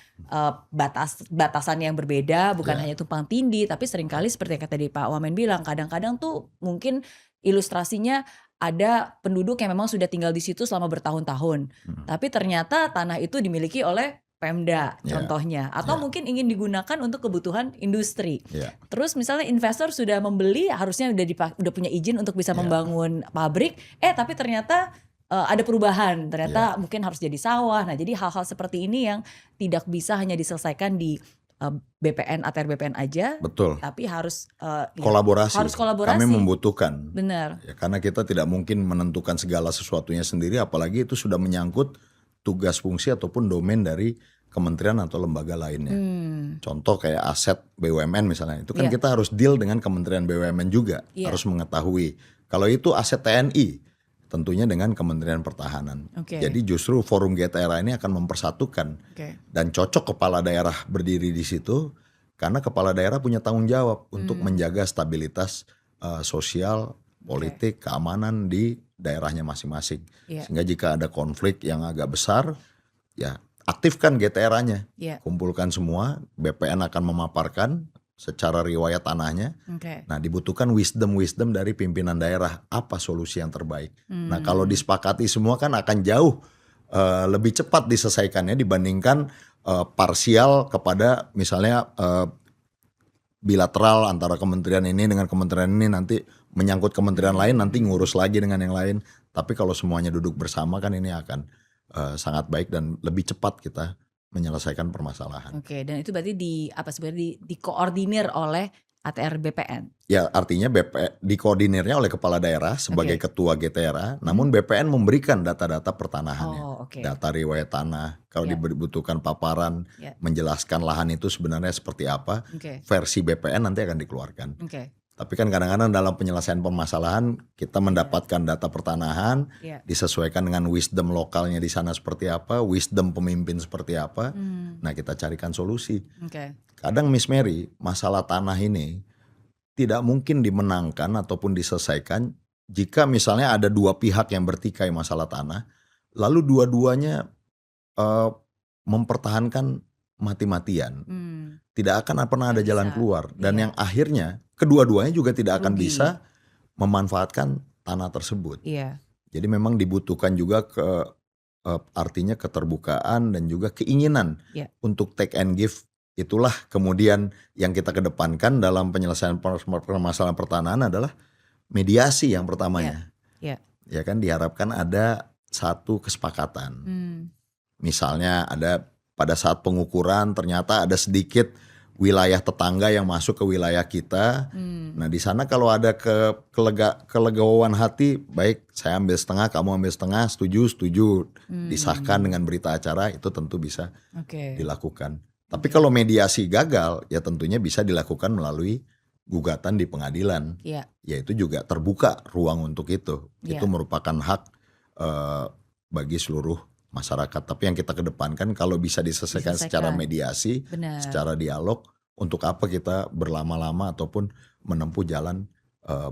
batasan yang berbeda, bukan hanya tumpang tindih, tapi seringkali seperti yang tadi Pak Wamen bilang, kadang-kadang tuh mungkin ilustrasinya ada penduduk yang memang sudah tinggal di situ selama bertahun-tahun, tapi ternyata tanah itu dimiliki oleh Pemda contohnya, atau mungkin ingin digunakan untuk kebutuhan industri. Terus misalnya investor sudah membeli, harusnya udah punya izin untuk bisa membangun pabrik, tapi ternyata ada perubahan, ternyata mungkin harus jadi sawah. Nah, jadi hal-hal seperti ini yang tidak bisa hanya diselesaikan di BPN, ATR BPN aja. Betul. Tapi harus kolaborasi. Harus kolaborasi. Kami membutuhkan. Benar. Ya, karena kita tidak mungkin menentukan segala sesuatunya sendiri, apalagi itu sudah menyangkut tugas fungsi ataupun domain dari kementerian atau lembaga lainnya. Contoh kayak aset BUMN misalnya, itu kan kita harus deal dengan kementerian BUMN juga, harus mengetahui. Kalau itu aset TNI, tentunya dengan Kementerian Pertahanan. Jadi justru forum GTRA ini akan mempersatukan dan cocok kepala daerah berdiri di situ karena kepala daerah punya tanggung jawab untuk menjaga stabilitas sosial, politik, keamanan di daerahnya masing-masing. Sehingga jika ada konflik yang agak besar, ya aktifkan GTRA-nya, kumpulkan semua, BPN akan memaparkan secara riwayat tanahnya. Nah, dibutuhkan wisdom dari pimpinan daerah, apa solusi yang terbaik. Nah, kalau disepakati semua kan akan jauh lebih cepat diselesaikannya dibandingkan parsial kepada misalnya bilateral antara kementerian ini dengan kementerian ini, nanti menyangkut kementerian lain, nanti ngurus lagi dengan yang lain. Tapi kalau semuanya duduk bersama kan ini akan sangat baik dan lebih cepat kita menyelesaikan permasalahan. Oke, dan itu berarti sebenarnya dikoordinir oleh ATR BPN. Ya artinya dikoordinirnya oleh kepala daerah sebagai Oke. ketua GTRA, namun BPN memberikan data-data pertanahannya. Oh, oke. Data riwayat tanah, kalau Ya. dibutuhkan paparan, Ya. menjelaskan lahan itu sebenarnya seperti apa, Oke. versi BPN nanti akan dikeluarkan. Oke. Tapi kan kadang-kadang dalam penyelesaian permasalahan kita mendapatkan data pertanahan, Ya. disesuaikan dengan wisdom lokalnya di sana seperti apa, wisdom pemimpin seperti apa. Nah kita carikan solusi. Oke. Kadang Miss Mary, masalah tanah ini tidak mungkin dimenangkan ataupun diselesaikan jika misalnya ada dua pihak yang bertikai masalah tanah, lalu dua-duanya mempertahankan mati-matian. Tidak akan pernah ada jalan keluar. Dan yang akhirnya kedua-duanya juga tidak akan bisa memanfaatkan tanah tersebut. Iya. Jadi memang dibutuhkan juga artinya keterbukaan dan juga keinginan untuk take and give. Itulah kemudian yang kita kedepankan dalam penyelesaian permasalahan pertanahan adalah mediasi yang pertamanya. Ya kan diharapkan ada satu kesepakatan. Misalnya ada pada saat pengukuran ternyata ada sedikit wilayah tetangga yang masuk ke wilayah kita. Nah di sana kalau ada kelegoan hati, baik saya ambil setengah, kamu ambil setengah, setuju, disahkan dengan berita acara, itu tentu bisa dilakukan. Tapi kalau mediasi gagal, ya tentunya bisa dilakukan melalui gugatan di pengadilan. Yaitu juga terbuka ruang untuk itu. Itu merupakan hak bagi seluruh masyarakat. Tapi yang kita kedepankan kalau bisa diselesaikan secara mediasi, secara dialog, untuk apa kita berlama-lama ataupun menempuh jalan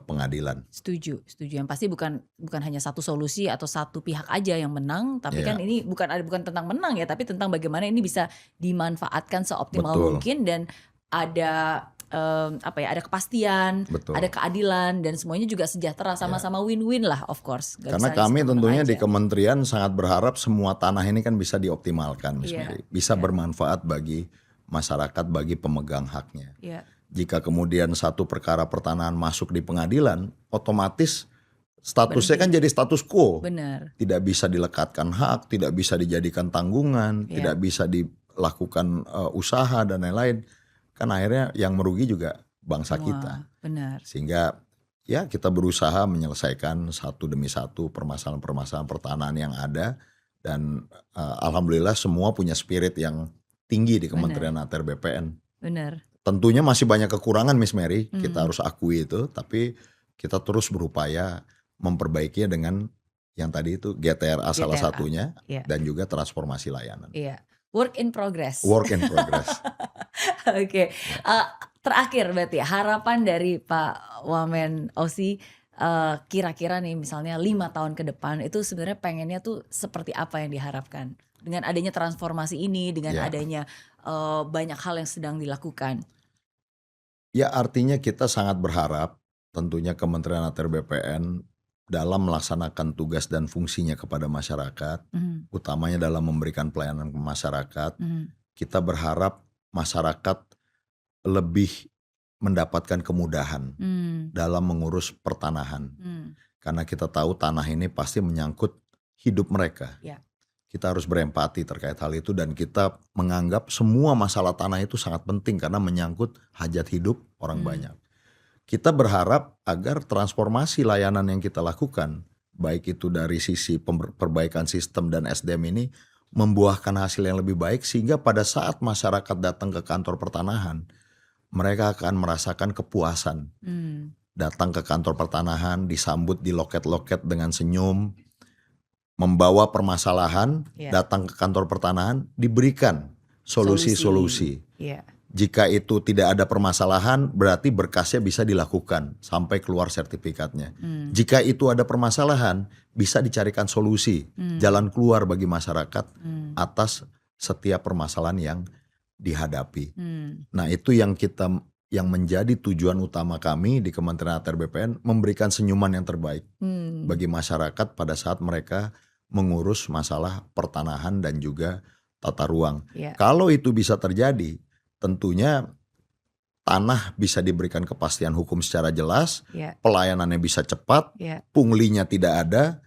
pengadilan. Setuju. Yang pasti bukan hanya satu solusi atau satu pihak aja yang menang, tapi kan ini bukan tentang menang ya, tapi tentang bagaimana ini bisa dimanfaatkan seoptimal mungkin dan ada ada kepastian, ada keadilan dan semuanya juga sejahtera, sama-sama win-win lah of course. Karena kami tentunya di kementerian sangat berharap semua tanah ini kan bisa dioptimalkan, Miss Mary. Bisa bermanfaat bagi masyarakat, bagi pemegang haknya. Jika kemudian satu perkara pertanahan masuk di pengadilan, otomatis statusnya kan jadi status quo. Tidak bisa dilekatkan hak, tidak bisa dijadikan tanggungan, tidak bisa dilakukan usaha dan lain-lain. Kan akhirnya yang merugi juga bangsa kita. Sehingga ya kita berusaha menyelesaikan satu demi satu permasalahan-permasalahan pertanahan yang ada. Dan alhamdulillah semua punya spirit yang tinggi di Kementerian ATR BPN. Tentunya masih banyak kekurangan Miss Mary, kita harus akui itu. Tapi kita terus berupaya memperbaikinya dengan yang tadi itu GTRA salah satunya. Dan juga transformasi layanan. Work in progress. Oke. Terakhir berarti harapan dari Pak Wamen Ausi, kira-kira nih misalnya 5 tahun ke depan itu sebenarnya pengennya tuh seperti apa yang diharapkan dengan adanya transformasi ini, dengan adanya banyak hal yang sedang dilakukan. Ya artinya kita sangat berharap tentunya Kementerian ATR BPN dalam melaksanakan tugas dan fungsinya kepada masyarakat, utamanya dalam memberikan pelayanan ke masyarakat, kita berharap masyarakat lebih mendapatkan kemudahan dalam mengurus pertanahan. Karena kita tahu tanah ini pasti menyangkut hidup mereka. Kita harus berempati terkait hal itu dan kita menganggap semua masalah tanah itu sangat penting karena menyangkut hajat hidup orang banyak. Kita berharap agar transformasi layanan yang kita lakukan, baik itu dari sisi perbaikan sistem dan SDM ini, membuahkan hasil yang lebih baik sehingga pada saat masyarakat datang ke kantor pertanahan, mereka akan merasakan kepuasan. Datang ke kantor pertanahan, disambut di loket-loket dengan senyum, membawa permasalahan, datang ke kantor pertanahan, diberikan solusi-solusi. Jika itu tidak ada permasalahan, berarti berkasnya bisa dilakukan sampai keluar sertifikatnya. Jika itu ada permasalahan, bisa dicarikan solusi, jalan keluar bagi masyarakat atas setiap permasalahan yang dihadapi. Nah itu yang menjadi tujuan utama kami di Kementerian ATR BPN, memberikan senyuman yang terbaik bagi masyarakat pada saat mereka mengurus masalah pertanahan dan juga tata ruang. Kalau itu bisa terjadi, tentunya tanah bisa diberikan kepastian hukum secara jelas, pelayanannya bisa cepat, punglinya tidak ada,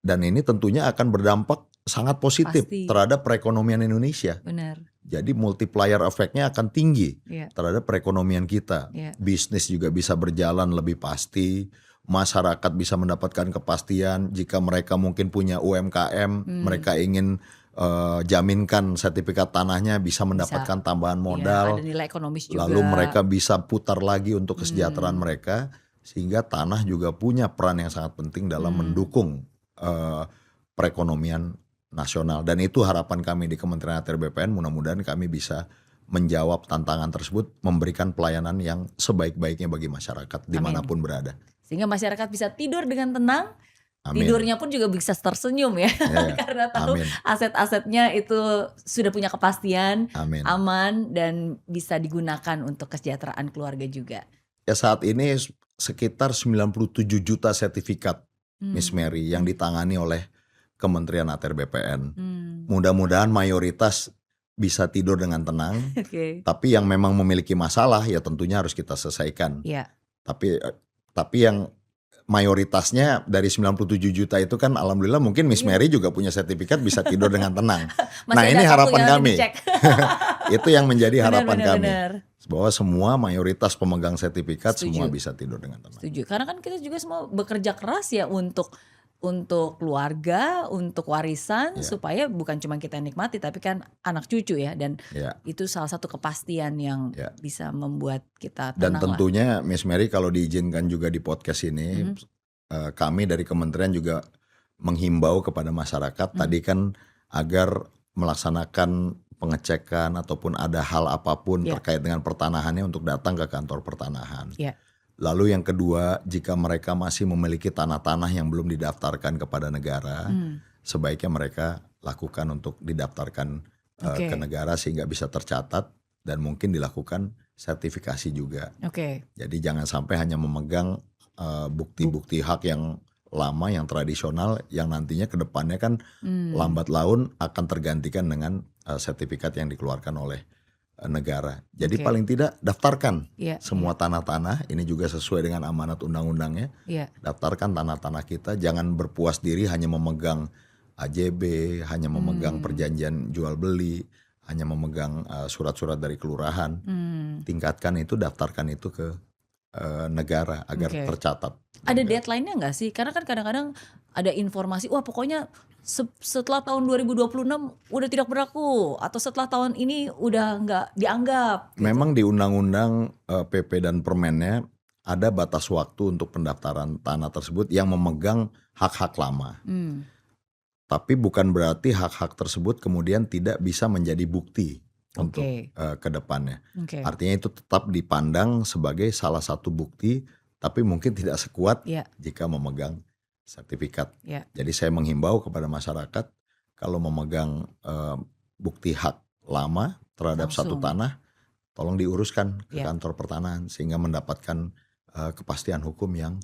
dan ini tentunya akan berdampak sangat positif Pasti. terhadap perekonomian Indonesia. Benar. Jadi multiplier efeknya akan tinggi Iya. terhadap perekonomian kita. Iya. Bisnis juga bisa berjalan lebih pasti. Masyarakat bisa mendapatkan kepastian jika mereka mungkin punya UMKM, mereka ingin jaminkan sertifikat tanahnya bisa mendapatkan tambahan Iya, modal. ada nilai ekonomis juga. Lalu mereka bisa putar lagi untuk kesejahteraan mereka, sehingga tanah juga punya peran yang sangat penting dalam mendukung perekonomian nasional. Dan itu harapan kami di Kementerian ATR BPN, mudah-mudahan kami bisa menjawab tantangan tersebut, memberikan pelayanan yang sebaik-baiknya bagi masyarakat dimanapun berada. Sehingga masyarakat bisa tidur dengan tenang. Amin. Tidurnya pun juga bisa tersenyum ya. Ya, Karena tahu amin. aset-asetnya itu sudah punya kepastian, Amin. aman, dan bisa digunakan untuk kesejahteraan keluarga juga. Ya, saat ini sekitar 97 juta sertifikat Miss Mary yang ditangani oleh Kementerian ATR BPN. Mudah-mudahan mayoritas bisa tidur dengan tenang. Oke. Tapi yang memang memiliki masalah ya tentunya harus kita selesaikan. Iya. Tapi yang mayoritasnya dari 97 juta itu kan alhamdulillah mungkin Miss Mary juga punya sertifikat bisa tidur dengan tenang. Masih Nah, ada ini satu harapan yang kami. dicek. Itu yang menjadi harapan kami. Benar. Bahwa semua mayoritas pemegang sertifikat Setuju. semua bisa tidur dengan tenang. Setuju. Karena kan kita juga semua bekerja keras ya untuk keluarga, untuk warisan, supaya bukan cuma kita nikmati tapi kan anak cucu ya, dan Ya. itu salah satu kepastian yang bisa membuat kita Dan tenang lah. tentunya Miss Mary kalau diizinkan juga di podcast ini, kami dari kementerian juga menghimbau kepada masyarakat tadi kan agar melaksanakan pengecekan ataupun ada hal apapun terkait dengan pertanahannya untuk datang ke kantor pertanahan. Ya. Lalu yang kedua, jika mereka masih memiliki tanah-tanah yang belum didaftarkan kepada negara, sebaiknya mereka lakukan untuk didaftarkan ke negara sehingga bisa tercatat dan mungkin dilakukan sertifikasi juga. Oke. Jadi jangan sampai hanya memegang bukti-bukti hak yang lama, yang tradisional, yang nantinya ke depannya kan lambat laun akan tergantikan dengan sertifikat yang dikeluarkan oleh negara. Jadi paling tidak daftarkan semua tanah-tanah, ini juga sesuai dengan amanat undang-undangnya. Daftarkan tanah-tanah kita, jangan berpuas diri hanya memegang AJB, hanya memegang perjanjian jual beli, hanya memegang surat-surat dari kelurahan. Tingkatkan itu, daftarkan itu ke negara agar tercatat. Ada deadline-nya nggak sih? Karena kan kadang-kadang ada informasi, wah pokoknya setelah tahun 2026 udah tidak berlaku, atau setelah tahun ini udah nggak dianggap. Gitu. Memang di undang-undang PP dan permennya ada batas waktu untuk pendaftaran tanah tersebut yang memegang hak-hak lama. Tapi bukan berarti hak-hak tersebut kemudian tidak bisa menjadi bukti untuk ke depannya. Artinya itu tetap dipandang sebagai salah satu bukti, tapi mungkin tidak sekuat jika memegang sertifikat. Jadi saya menghimbau kepada masyarakat kalau memegang bukti hak lama terhadap satu tanah, tolong diuruskan ke kantor pertanahan sehingga mendapatkan kepastian hukum yang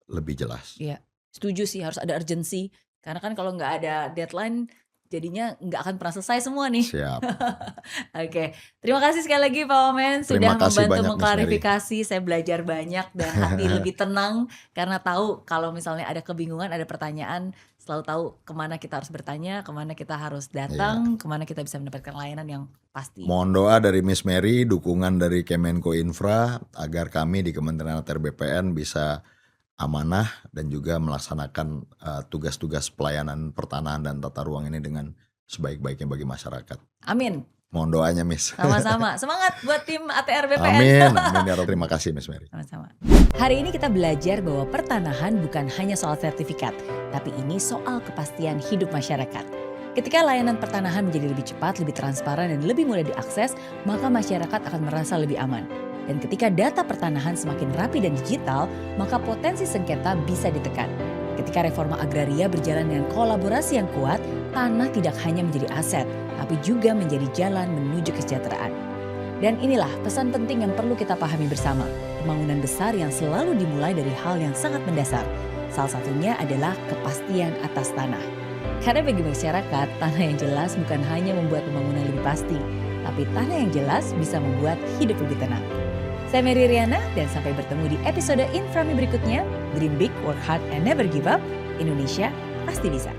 lebih jelas. Iya, setuju sih, harus ada urgensi. Karena kan kalau nggak ada deadline, jadinya nggak akan pernah selesai semua nih. Siap. Oke, terima kasih sekali lagi Pak Wamen sudah Terima kasih membantu banyak, Miss mengklarifikasi. Saya belajar banyak dan hati lebih tenang karena tahu kalau misalnya ada kebingungan, ada pertanyaan, selalu tahu kemana kita harus bertanya, kemana kita harus datang, kemana kita bisa mendapatkan layanan yang pasti. Mohon doa dari Miss Mary, dukungan dari Kemenko Infra agar kami di Kementerian ATR BPN bisa amanah dan juga melaksanakan tugas-tugas pelayanan pertanahan dan tata ruang ini dengan sebaik-baiknya bagi masyarakat. Amin. Mohon doanya, Miss. Sama-sama. Semangat buat tim ATR BPN. Amin. Amin ya Rob. Terima kasih, Miss Mary. Sama-sama. Hari ini kita belajar bahwa pertanahan bukan hanya soal sertifikat, tapi ini soal kepastian hidup masyarakat. Ketika layanan pertanahan menjadi lebih cepat, lebih transparan, dan lebih mudah diakses, maka masyarakat akan merasa lebih aman. Dan ketika data pertanahan semakin rapi dan digital, maka potensi sengketa bisa ditekan. Ketika reforma agraria berjalan dengan kolaborasi yang kuat, tanah tidak hanya menjadi aset, tapi juga menjadi jalan menuju kesejahteraan. Dan inilah pesan penting yang perlu kita pahami bersama. Pembangunan besar yang selalu dimulai dari hal yang sangat mendasar. Salah satunya adalah kepastian atas tanah. Karena bagi masyarakat, tanah yang jelas bukan hanya membuat pembangunan lebih pasti, tapi tanah yang jelas bisa membuat hidup lebih tenang. Saya Mary Riana dan sampai bertemu di episode Inframe berikutnya. Dream big, work hard, and never give up. Indonesia pasti bisa.